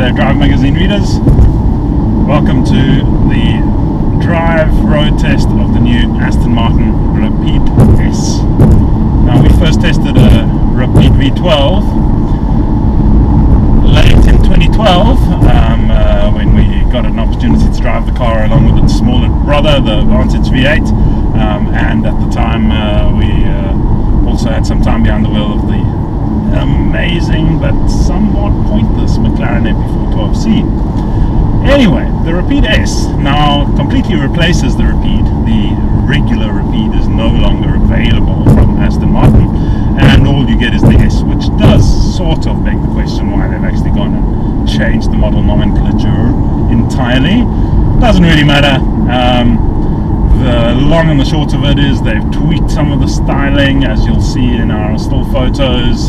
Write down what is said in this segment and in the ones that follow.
there, Drive Magazine readers. Welcome to the drive road test of the new Aston Martin Rapide S. Now, we first tested a Rapide V12 late in 2012 when we got an opportunity to drive the car along with its smaller brother, the Vantage V8, and at the time we also had some time behind the wheel of the amazing but somewhat pointless McLaren MP412C. Anyway, the Rapide S now completely replaces the Rapide. The regular Rapide is no longer available from Aston Martin, and all you get is the S, which does sort of beg the question why they've actually gone and changed the model nomenclature entirely. Doesn't really matter. The long and the short of it is they've tweaked some of the styling, as you'll see in our still photos.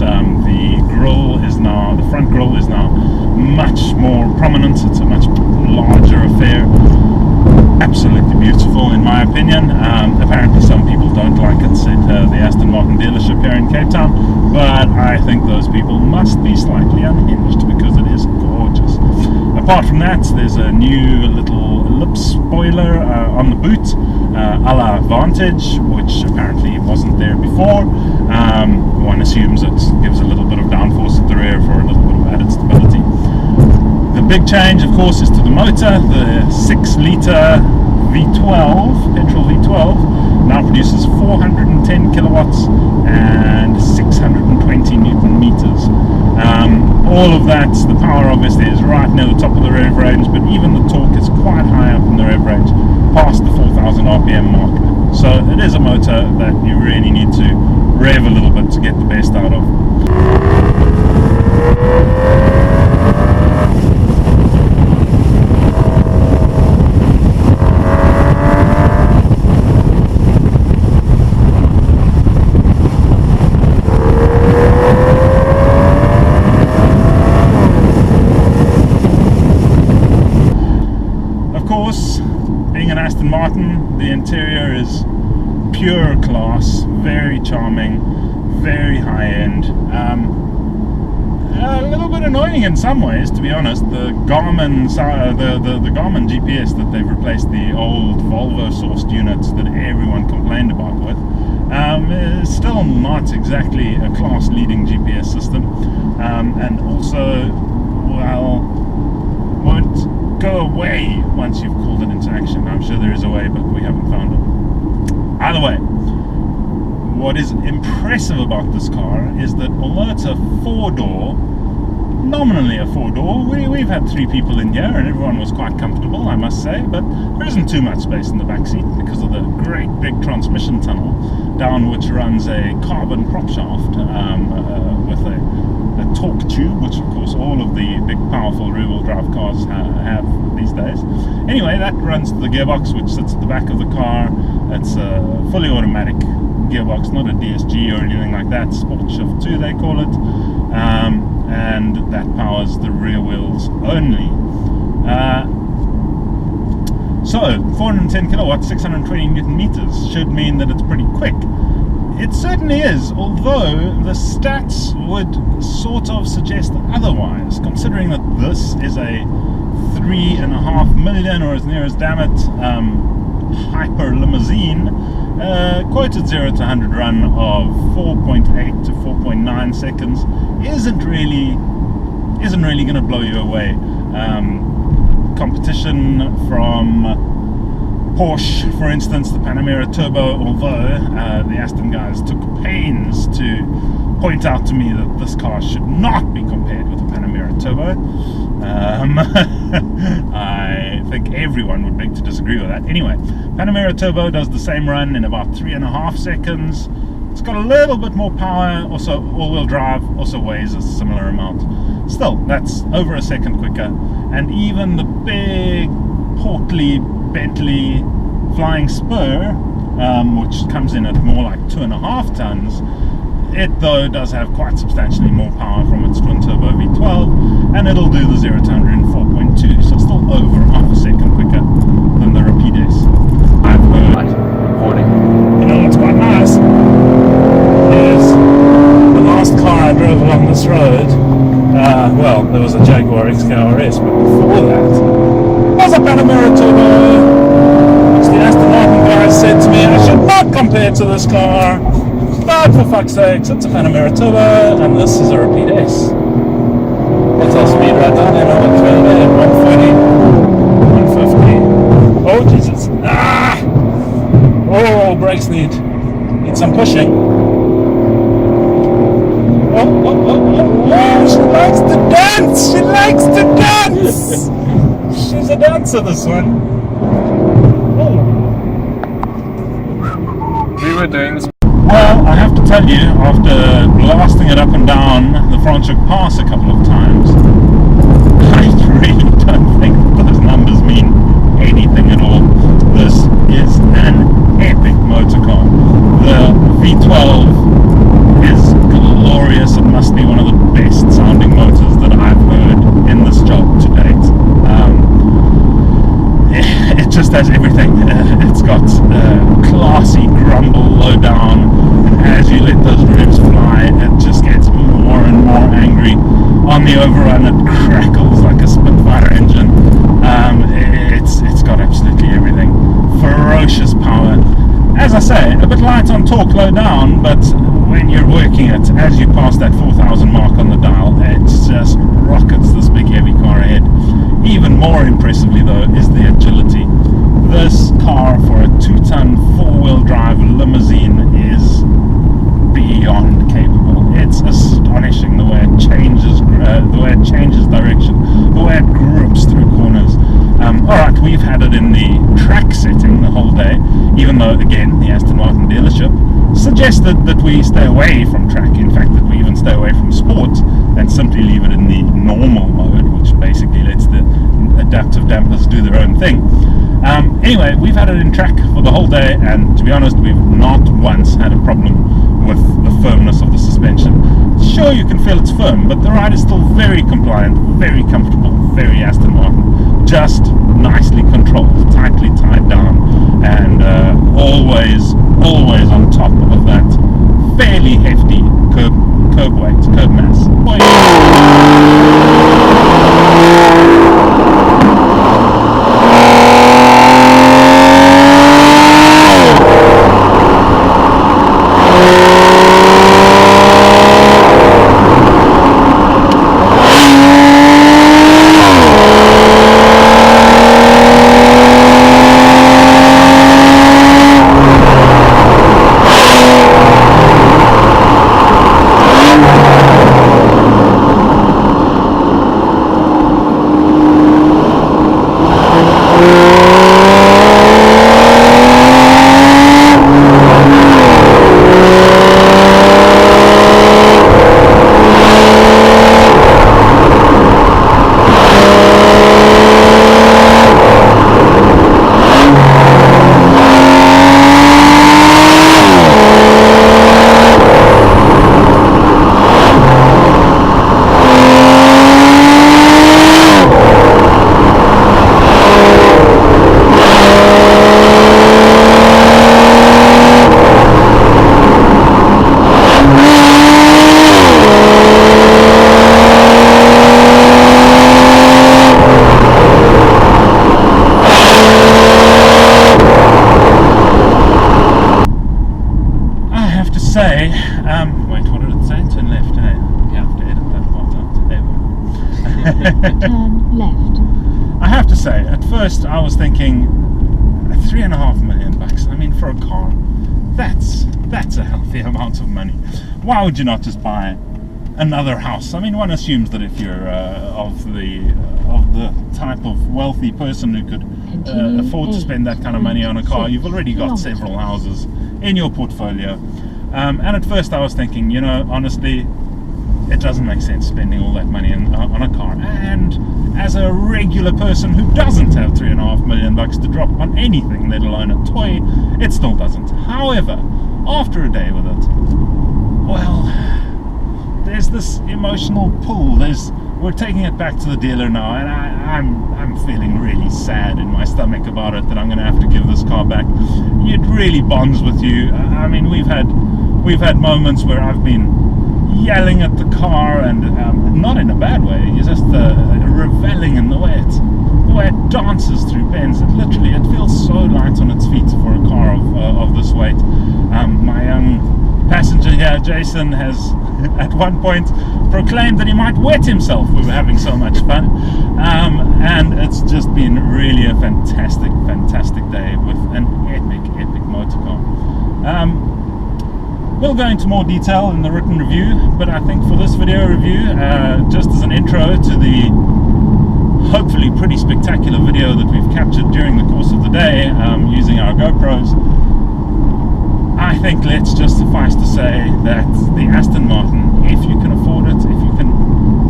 The front grille is now much more prominent. It's a much larger affair. Absolutely beautiful, in my opinion. Apparently some people don't like it at the Aston Martin dealership here in Cape Town, but I think those people must be slightly unhinged because it is gorgeous. Apart from that, there's a new little lip spoiler on the boot, a la Vantage, which apparently wasn't there before. One assumes it gives a little bit of downforce at the rear for a little bit of added stability. The big change, of course, is to the motor. The 6-litre V12, petrol V12, now produces 410 kilowatts and 620 Newton meters. All of that, the power obviously is right near the top of the rev range, but even the torque is quite high up in the rev range, past the 4,000 RPM mark. So it is a motor that you really need to rev a little bit to get the best out of. Being an Aston Martin, the interior is pure class, very charming, very high-end. A little bit annoying in some ways, to be honest. The Garmin GPS that they've replaced the old Volvo-sourced units that everyone complained about with is still not exactly a class-leading GPS system, and also, well, won't go away once you've called it into action. I'm sure there is a way, but we haven't found it. Either way, what is impressive about this car is that although it's a four-door, nominally a four-door, we've had three people in here and everyone was quite comfortable, I must say, but there isn't too much space in the back seat because of the great big transmission tunnel down which runs a carbon prop shaft with a torque tube, which of course all of the big powerful rear-wheel drive cars have these days. Anyway, that runs to the gearbox which sits at the back of the car. It's a fully automatic gearbox, not a DSG or anything like that. Sport Shift 2 they call it, and that powers the rear wheels only. So 410 kilowatts, 620 Newton meters should mean that it's pretty quick. It certainly is, although the stats would sort of suggest otherwise, considering that this is a 3.5 million, or as near as damn it, hyper limousine. Quoted 0 to 100 run of 4.8 to 4.9 seconds isn't really going to blow you away. Competition from Porsche, for instance, the Panamera Turbo, although the Aston guys took pains to point out to me that this car should not be compared with the Panamera Turbo. I think everyone would beg to disagree with that. Anyway, Panamera Turbo does the same run in about 3.5 seconds. It's got a little bit more power, also all-wheel drive, also weighs a similar amount. Still, that's over a second quicker, and even the big, portly Bentley Flying Spur, which comes in at more like 2.5 tons, it though does have quite substantially more power from its twin-turbo V12, and it'll do the 0 to 100 in 4.2, so still over half a second quicker than the Rapide S. I've heard. You know what's quite nice is the last car I drove along this road Well, there was a Jaguar XKRS, but before that was a Panamera Turbo, which the Aston Martin guys said to me I should not compare to this car. But for fuck's sakes, it's a Panamera Turbo, and this is a Rapide S. What's our speed right now? 140, 150. Oh Jesus! Ah! Oh, brakes need some pushing. Oh, she likes to dance! She likes to dance! She's a dancer, this one. Oh. We were doing this. Well, I have to tell you, after blasting it up and down the Franschhoek Pass a couple of times, I really don't think those numbers mean anything at all. This is an epic motor car. The V12 is glorious. It must be one of the best sounding motors that I've heard in this job to date. It just has everything. It's got classy grumble low down, and as you let those revs fly, it just gets more and more angry. On the overrun, it crackles like a Spitfire engine. It's got absolutely everything. Ferocious power. As I say, a bit light on torque low down, but when you're working it, as you pass that 4,000 mark on the dial, it just rockets this big heavy car ahead. Even more impressively though is the agility. This car for a 2-ton 4-wheel drive limousine is beyond capable. It's astonishing the way it changes direction, the way it grips through corners. Alright, we've had it in the track setting the whole day, even though again the Aston Martin dealership suggested that we stay away from track, in fact that we even stay away from sport and simply leave it in the normal mode, which basically lets the adaptive dampers do their own thing. Anyway, we've had it in track for the whole day, and to be honest, we've not once had a problem with the firmness of the suspension. Sure, you can feel it's firm, but the ride is still very compliant, very comfortable, very Aston Martin. Just nicely controlled, tightly tied down, and always on top of that fairly hefty curb mass. Wait, what did it say? Turn left, eh? You have to edit that part out. There we go. Turn left. I have to say, at first I was thinking, $3.5 million. I mean, for a car, that's a healthy amount of money. Why would you not just buy another house? I mean, one assumes that if you're of the type of wealthy person who could afford to spend that kind of money on a car, you've already got several houses in your portfolio. And at first I was thinking, you know, honestly, it doesn't make sense spending all that money on a car. And as a regular person who doesn't have $3.5 million to drop on anything, let alone a toy, it still doesn't. However, after a day with it, well, there's this emotional pull. We're taking it back to the dealer now, and I'm feeling really sad in my stomach about it, that I'm going to have to give this car back. It really bonds with you. I mean, we've had moments where I've been yelling at the car, and not in a bad way. You're just reveling in the way it dances through bends. It feels so light on its feet for a car of this weight. My young passenger here, Jason, has at one point proclaimed that he might wet himself. We were having so much fun, and it's just been really a fantastic day with an epic motor car. We'll go into more detail in the written review, but I think for this video review, just as an intro to the hopefully pretty spectacular video that we've captured during the course of the day using our GoPros, I think let's just suffice to say that the Aston Martin, if you can afford it, if you can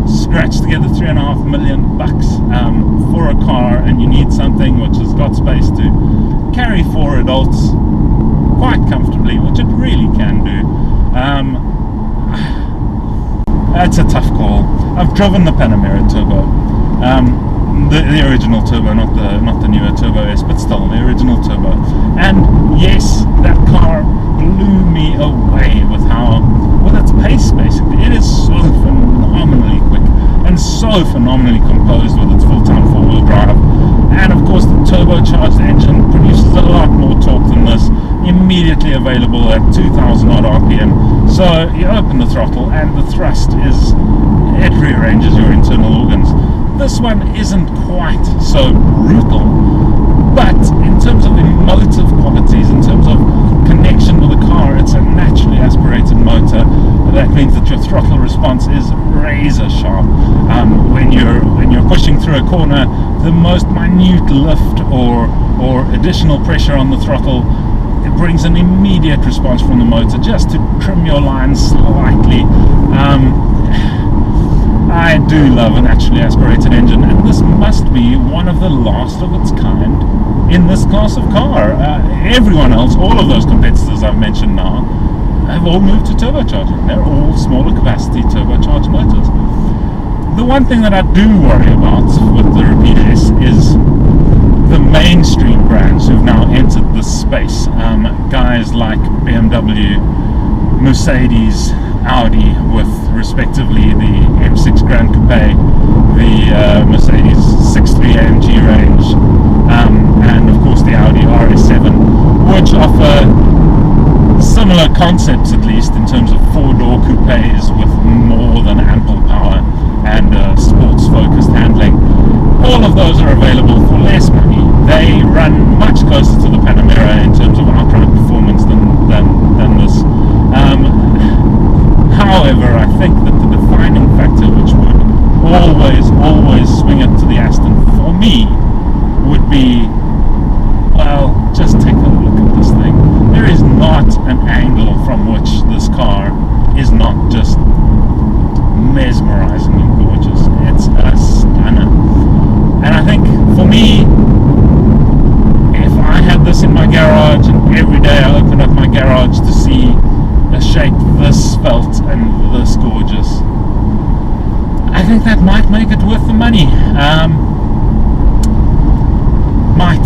scratch together $3.5 million for a car, and you need something which has got space to carry 4 adults quite comfortably, which it really can do. That's a tough call. I've driven the Panamera Turbo, the original Turbo, not the newer Turbo S, but still the original Turbo. And yes, that car blew me away with its pace. Basically, it is so phenomenally quick and so phenomenally composed with its full-time 4-wheel drive. And of course, the turbocharged engine produces a lot more torque than this, immediately available at 2,000 odd RPM. So you open the throttle and the thrust it rearranges your internal organs. This one isn't quite so brutal, but in terms of emotive qualities, in terms of connection with the car, it's a naturally aspirated motor. That means that your throttle response is razor sharp. When you're pushing through a corner, the most minute lift or additional pressure on the throttle, it brings an immediate response from the motor just to trim your lines slightly. I do love a naturally aspirated engine, and this must be one of the last of its kind in this class of car. Everyone else, all of those competitors I've mentioned now, have all moved to turbocharging. They're all smaller capacity turbocharged motors. The one thing that I do worry about with the Rapide S is the mainstream brands who've now entered this space. Guys like BMW, Mercedes, Audi, with respectively the M6 Grand Coupe, the Mercedes 6.3 AMG range, and of course the Audi RS7, which offer similar concepts, at least in terms of 4-door coupes with more than ample power and sports focused handling. All of those are available for less money. They run much closer to the Panamera in terms of outright performance than this. However, I think that the defining factor which would always swing it to the Aston for me would be, well, just take a look at this thing. There is not an angle from which this car is not just mesmerizingly gorgeous. It's a stunner. And I think for me, if I had this in my garage and every day I opened up my garage to see a shape this svelte and this gorgeous, I think that might make it worth the money. Might.